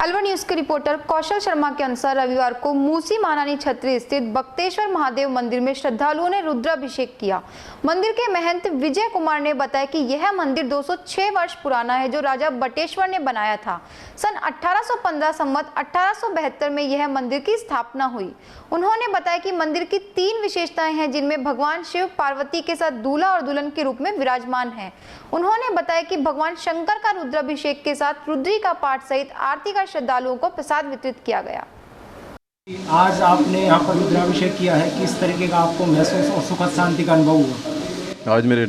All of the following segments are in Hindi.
अलवर न्यूज के रिपोर्टर कौशल शर्मा के अनुसार रविवार को मूसी महारानी छत्री स्थित बक्तेश्वर महादेव मंदिर में श्रद्धालुओं ने रुद्राभिषेक किया। मंदिर के महंत विजय कुमार ने बताया कि यह मंदिर 206 वर्ष पुराना है, जो राजा बटेश्वर ने बनाया था। सन 1815 संवत 1872 में यह मंदिर की स्थापना हुई। उन्होंने बताया कि मंदिर की 3 विशेषताएं हैं, जिनमें भगवान शिव पार्वती के साथ दूल्हा और दुल्हन के रूप में विराजमान है। उन्होंने बताया कि भगवान शंकर का रुद्राभिषेक के साथ रुद्री का पाठ सहित आरती का श्रद्धालुओं को प्रसाद वितरित किया गया। आज आपने यहाँ पर रुद्राभिषेक किया है, किस तरीके का आपको महसूस और सुखद शांति का अनुभव हुआ? आज मेरे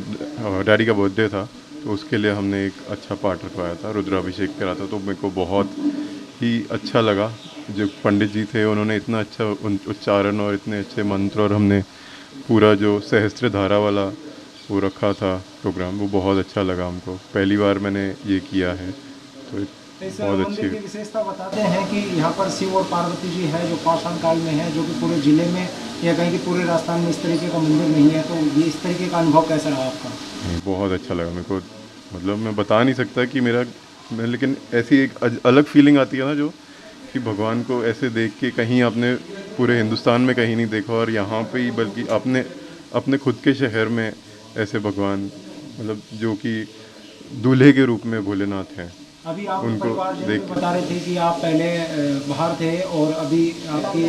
डैडी का बर्थडे था, तो उसके लिए हमने एक अच्छा पाठ रखवाया था, रुद्राभिषेक करा था। तो मेरे को बहुत ही अच्छा लगा। जो पंडित जी थे उन्होंने इतना अच्छा उच्चारण और इतने अच्छे मंत्र, और हमने पूरा जो सहस्त्र धारा वाला वो रखा था प्रोग्राम, वो बहुत अच्छा लगा हमको। पहली बार मैंने ये किया है, तो बहुत अच्छी विशेषता बताते हैं कि यहाँ पर शिव और पार्वती जी है, जो पाषाण काल में है, जो कि पूरे जिले में या कहीं कि पूरे राजस्थान में इस तरीके का मंदिर नहीं है। तो ये इस तरीके का अनुभव कैसा रहा आपका? बहुत अच्छा लगा मेरे को। मतलब मैं बता नहीं सकता कि लेकिन ऐसी एक अलग फीलिंग आती है ना, जो कि भगवान को ऐसे देख के कहीं आपने पूरे हिंदुस्तान में कहीं नहीं देखा, और यहाँ पे ही बल्कि अपने खुद के शहर में ऐसे भगवान, मतलब जो कि दूल्हे के रूप में भोलेनाथ हैं। अभी आप परिवार देख बता रहे थे कि आप पहले बाहर थे और अभी आपकी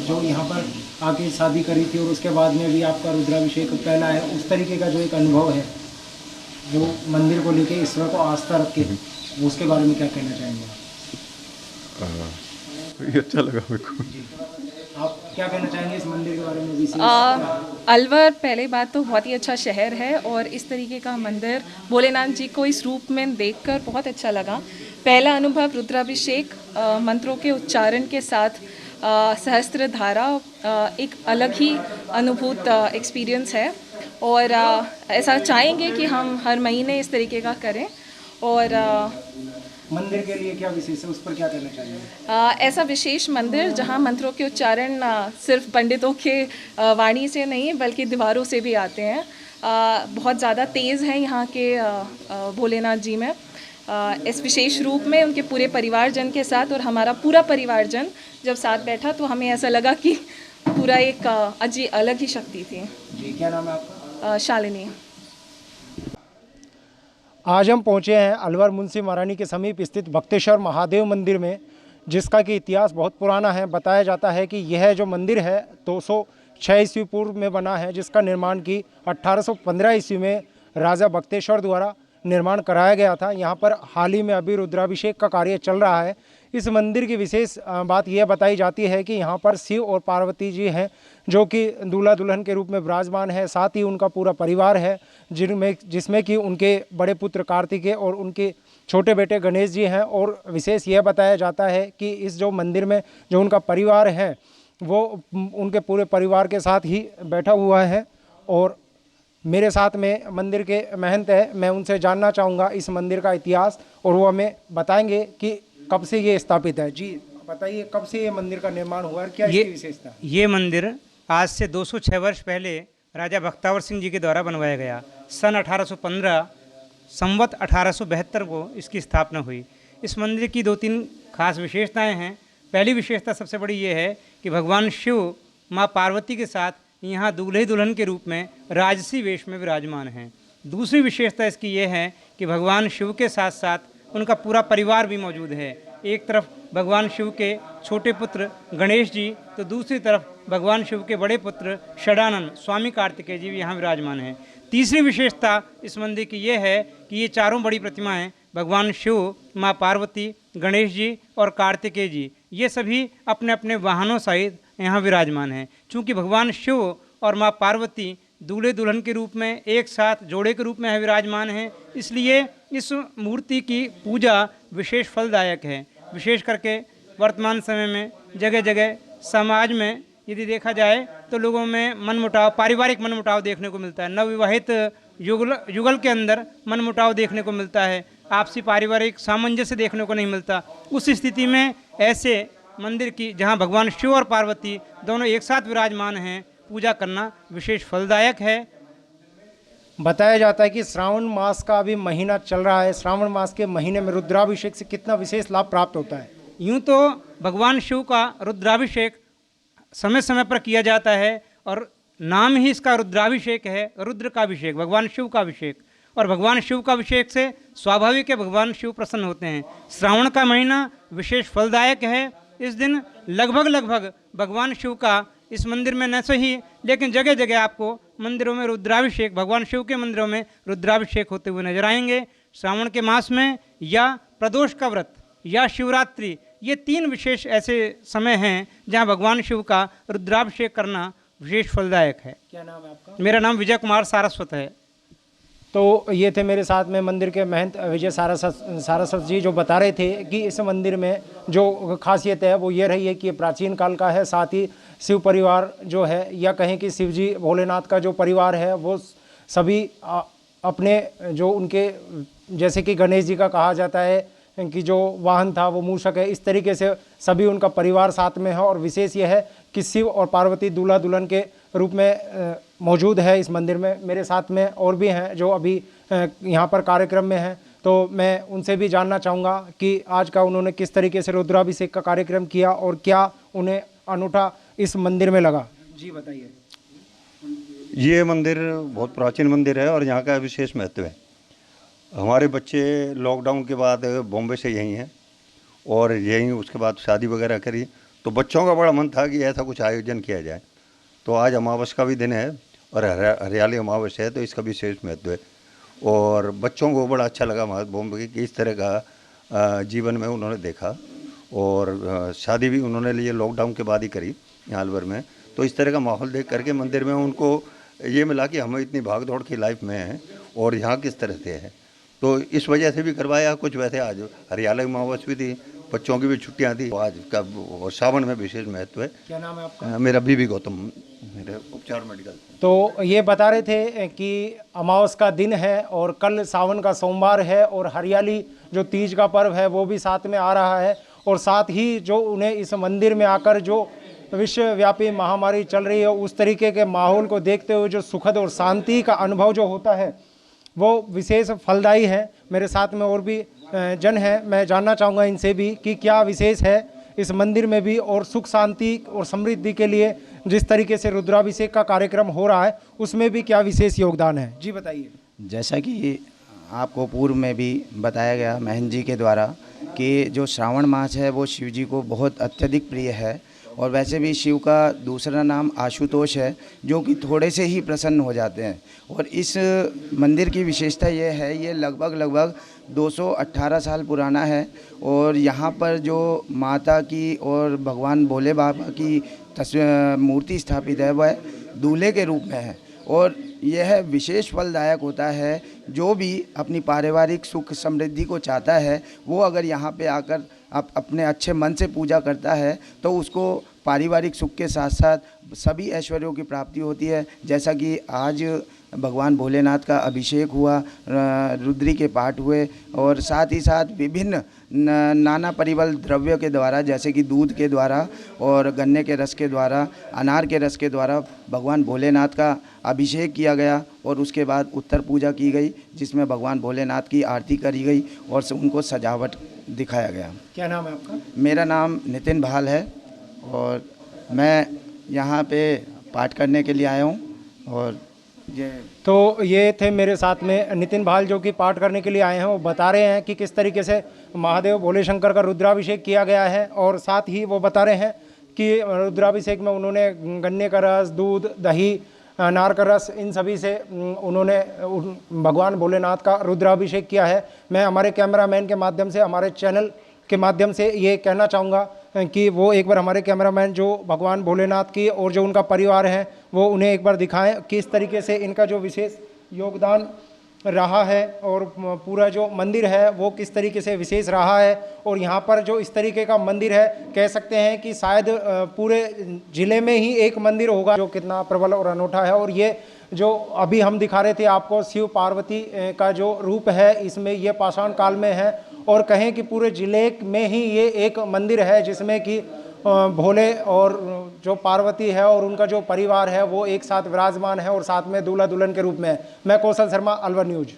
जो यहाँ पर आके शादी करी थी, और उसके बाद में भी आपका रुद्राभिषेक पहला है। उस तरीके का जो एक अनुभव है, जो मंदिर को लेके ईश्वर को आस्था रख के, उसके बारे में क्या कहना चाहेंगे? ये अच्छा लगा मेरे को। आप क्या कहना चाहेंगे इस मंदिर के बारे में? अलवर पहले बात तो बहुत ही अच्छा शहर है, और इस तरीके का मंदिर भोलेनाथ जी को इस रूप में देखकर बहुत अच्छा लगा। पहला अनुभव रुद्राभिषेक मंत्रों के उच्चारण के साथ सहस्त्र धारा एक अलग ही अनुभूत एक्सपीरियंस है, और ऐसा चाहेंगे कि हम हर महीने इस तरीके का करें। और मंदिर के लिए क्या विशेष है, उस पर क्या कहना चाहिए? ऐसा विशेष मंदिर जहां मंत्रों के उच्चारण सिर्फ पंडितों के वाणी से नहीं, बल्कि दीवारों से भी आते हैं। बहुत ज़्यादा तेज़ हैं यहाँ के भोलेनाथ जी में। इस विशेष रूप में उनके पूरे परिवारजन के साथ, और हमारा पूरा परिवारजन जब साथ बैठा, तो हमें ऐसा लगा कि पूरा एक अलग ही शक्ति थी। जी, क्या नाम है आपका? शालिनी। आज हम पहुंचे हैं अलवर मुंशी महारानी के समीप स्थित बक्तेश्वर महादेव मंदिर में, जिसका कि इतिहास बहुत पुराना है। बताया जाता है कि यह जो मंदिर है 206 ईस्वी पूर्व में बना है, जिसका निर्माण की 1815 ईस्वी में राजा बक्तेश्वर द्वारा निर्माण कराया गया था। यहाँ पर हाल ही में अभी रुद्राभिषेक का कार्य चल रहा है। इस मंदिर की विशेष बात यह बताई जाती है कि यहाँ पर शिव और पार्वती जी हैं, जो कि दूल्हा दुल्हन के रूप में विराजमान है। साथ ही उनका पूरा परिवार है, जिसमें कि उनके बड़े पुत्र कार्तिकेय और उनके छोटे बेटे गणेश जी हैं। और विशेष यह बताया जाता है कि इस जो मंदिर में जो उनका परिवार है, वो उनके पूरे परिवार के साथ ही बैठा हुआ है। और मेरे साथ में मंदिर के महंत है, मैं उनसे जानना चाहूँगा इस मंदिर का इतिहास, और वो हमें बताएंगे कि कब से ये स्थापित है। जी बताइए, कब से ये मंदिर का निर्माण हुआ और क्या इसकी विशेषता? ये मंदिर आज से 206 वर्ष पहले राजा बख्तावर सिंह जी के द्वारा बनवाया गया। सन 1815 संवत 1872 को इसकी स्थापना हुई। इस मंदिर की 2-3 खास विशेषताएं हैं। पहली विशेषता सबसे बड़ी ये है कि भगवान शिव माँ पार्वती के साथ यहाँ दूल्हे दुल्हन के रूप में राजसी वेश में विराजमान हैं। दूसरी विशेषता इसकी ये है कि भगवान शिव के साथ साथ उनका पूरा परिवार भी मौजूद है। एक तरफ भगवान शिव के छोटे पुत्र गणेश जी, तो दूसरी तरफ भगवान शिव के बड़े पुत्र षडानंद स्वामी कार्तिकेय जी भी यहाँ विराजमान हैं। तीसरी विशेषता इस मंदिर की ये है कि ये चारों बड़ी प्रतिमाएं भगवान शिव, माँ पार्वती, गणेश जी और कार्तिकेय जी, ये सभी अपने अपने वाहनों सहित यहाँ विराजमान हैं। चूँकि भगवान शिव और माँ पार्वती दूल्हे दुल्हन के रूप में एक साथ जोड़े के रूप में यहाँ विराजमान हैं, इसलिए इस मूर्ति की पूजा विशेष फलदायक है। विशेष करके वर्तमान समय में जगह जगह समाज में यदि देखा जाए तो लोगों में मनमुटाव, पारिवारिक मनमुटाव देखने को मिलता है। नवविवाहित युगल के अंदर मनमुटाव देखने को मिलता है, आपसी पारिवारिक सामंजस्य देखने को नहीं मिलता। उस स्थिति में ऐसे मंदिर की, जहां भगवान शिव और पार्वती दोनों एक साथ विराजमान हैं, पूजा करना विशेष फलदायक है। बताया जाता है कि श्रावण मास का अभी महीना चल रहा है। श्रावण मास के महीने में रुद्राभिषेक से कितना विशेष लाभ प्राप्त होता है? यूँ तो भगवान शिव का रुद्राभिषेक समय समय पर किया जाता है और नाम ही इसका रुद्राभिषेक है, रुद्र का अभिषेक, भगवान शिव का अभिषेक। और भगवान शिव का अभिषेक से स्वाभाविक है भगवान शिव प्रसन्न होते हैं। श्रावण का महीना विशेष फलदायक है। इस दिन लगभग भगवान शिव का इस मंदिर में न सही लेकिन जगह जगह आपको मंदिरों में रुद्राभिषेक, भगवान शिव के मंदिरों में रुद्राभिषेक होते हुए नजर आएंगे। श्रावण के मास में या प्रदोष का व्रत या शिवरात्रि, ये 3 विशेष ऐसे समय हैं जहां भगवान शिव का रुद्राभिषेक करना विशेष फलदायक है। क्या नाम है आपका? मेरा नाम विजय कुमार सारस्वत है। तो ये थे मेरे साथ में मंदिर के महंत विजय सारस्वत जी, जो बता रहे थे कि इस मंदिर में जो खासियत है वो ये रही है कि ये प्राचीन काल का है। साथ ही शिव परिवार जो है, या कहें कि शिव जी भोलेनाथ का जो परिवार है, वो सभी अपने जो उनके, जैसे कि गणेश जी का कहा जाता है कि जो वाहन था वो मूषक है, इस तरीके से सभी उनका परिवार साथ में है। और विशेष यह है कि शिव और पार्वती दूल्हा दुल्हन के रूप में मौजूद है इस मंदिर में। मेरे साथ में और भी हैं जो अभी यहाँ पर कार्यक्रम में हैं, तो मैं उनसे भी जानना चाहूँगा कि आज का उन्होंने किस तरीके से रुद्राभिषेक का कार्यक्रम किया और क्या उन्हें अनूठा इस मंदिर में लगा। जी बताइए। ये मंदिर बहुत प्राचीन मंदिर है और यहाँ का विशेष महत्व है। हमारे बच्चे लॉकडाउन के बाद बॉम्बे से यहीं हैं और यहीं उसके बाद शादी वगैरह करी, तो बच्चों का बड़ा मन था कि ऐसा कुछ आयोजन किया जाए। तो आज अमावस का भी दिन है और हरियाली अमावस है, तो इसका विशेष महत्व है। और बच्चों को बड़ा अच्छा लगा बॉम्बे की इस तरह का जीवन में उन्होंने देखा। और शादी भी उन्होंने लिए लॉकडाउन के बाद ही करी यहाँ अलवर में। तो इस तरह का माहौल देख करके मंदिर में उनको ये मिला कि हम इतनी भाग दौड़ की लाइफ में हैं और यहाँ किस तरह से है, तो इस वजह से भी करवाया कुछ। वैसे आज हरियाली अमावस भी थी, बच्चों की भी छुट्टियाँ थी। आज का और सावन में विशेष महत्व है। क्या नाम है आपका? मेरा बीबी गौतम, मेरे उपचार मेडिकल। तो ये बता रहे थे कि अमावस का दिन है और कल सावन का सोमवार है और हरियाली जो तीज का पर्व है वो भी साथ में आ रहा है। और साथ ही जो उन्हें इस मंदिर में आकर जो विश्वव्यापी महामारी चल रही है, उस तरीके के माहौल को देखते हुए जो सुखद और शांति का अनुभव जो होता है वो विशेष फलदायी है। मेरे साथ में और भी जन हैं, मैं जानना चाहूँगा इनसे भी कि क्या विशेष है इस मंदिर में भी और सुख शांति और समृद्धि के लिए जिस तरीके से रुद्राभिषेक का कार्यक्रम हो रहा है उसमें भी क्या विशेष योगदान है। जी बताइए। जैसा कि आपको पूर्व में भी बताया गया महंत जी के द्वारा कि जो श्रावण मास है वो शिव जी को बहुत अत्यधिक प्रिय है। और वैसे भी शिव का दूसरा नाम आशुतोष है, जो कि थोड़े से ही प्रसन्न हो जाते हैं। और इस मंदिर की विशेषता ये है, ये लगभग 218 साल पुराना है। और यहाँ पर जो माता की और भगवान भोले बाबा की मूर्ति स्थापित है वह दूल्हे के रूप में है। और यह विशेष फलदायक होता है। जो भी अपनी पारिवारिक सुख समृद्धि को चाहता है वो अगर यहाँ पे आकर अपने अच्छे मन से पूजा करता है तो उसको पारिवारिक सुख के साथ साथ सभी ऐश्वर्यों की प्राप्ति होती है। जैसा कि आज भगवान भोलेनाथ का अभिषेक हुआ, रुद्री के पाठ हुए और साथ ही साथ विभिन्न नाना परिमल द्रव्यों के द्वारा, जैसे कि दूध के द्वारा और गन्ने के रस के द्वारा, अनार के रस के द्वारा भगवान भोलेनाथ का अभिषेक किया गया। और उसके बाद उत्तर पूजा की गई जिसमें भगवान भोलेनाथ की आरती करी गई और उनको सजावट दिखाया गया। क्या नाम है आपका? मेरा नाम नितिन भाल है और मैं यहाँ पे पाठ करने के लिए आया हूँ। और ये थे मेरे साथ में नितिन भाल जो कि पाठ करने के लिए आए हैं। वो बता रहे हैं कि किस तरीके से महादेव भोले शंकर का रुद्राभिषेक किया गया है। और साथ ही वो बता रहे हैं कि रुद्राभिषेक में उन्होंने गन्ने का रस, दूध, दही, अनार का रस, इन सभी से उन्होंने भगवान भोलेनाथ का रुद्राभिषेक किया है। मैं हमारे कैमरामैन के माध्यम से, हमारे चैनल के माध्यम से ये कहना चाहूँगा कि वो एक बार हमारे कैमरामैन जो भगवान भोलेनाथ की और जो उनका परिवार है वो उन्हें एक बार दिखाएं किस तरीके से इनका जो विशेष योगदान रहा है और पूरा जो मंदिर है वो किस तरीके से विशेष रहा है। और यहाँ पर जो इस तरीके का मंदिर है, कह सकते हैं कि शायद पूरे ज़िले में ही एक मंदिर होगा जो कितना प्रबल और अनूठा है। और ये जो अभी हम दिखा रहे थे आपको शिव पार्वती का जो रूप है, इसमें ये पाषाण काल में है। और कहें कि पूरे ज़िले में ही ये एक मंदिर है जिसमें कि भोले और जो पार्वती है और उनका जो परिवार है वो एक साथ विराजमान है और साथ में दूल्हा दुल्हन के रूप में है। मैं कौशल शर्मा, अलवर न्यूज़।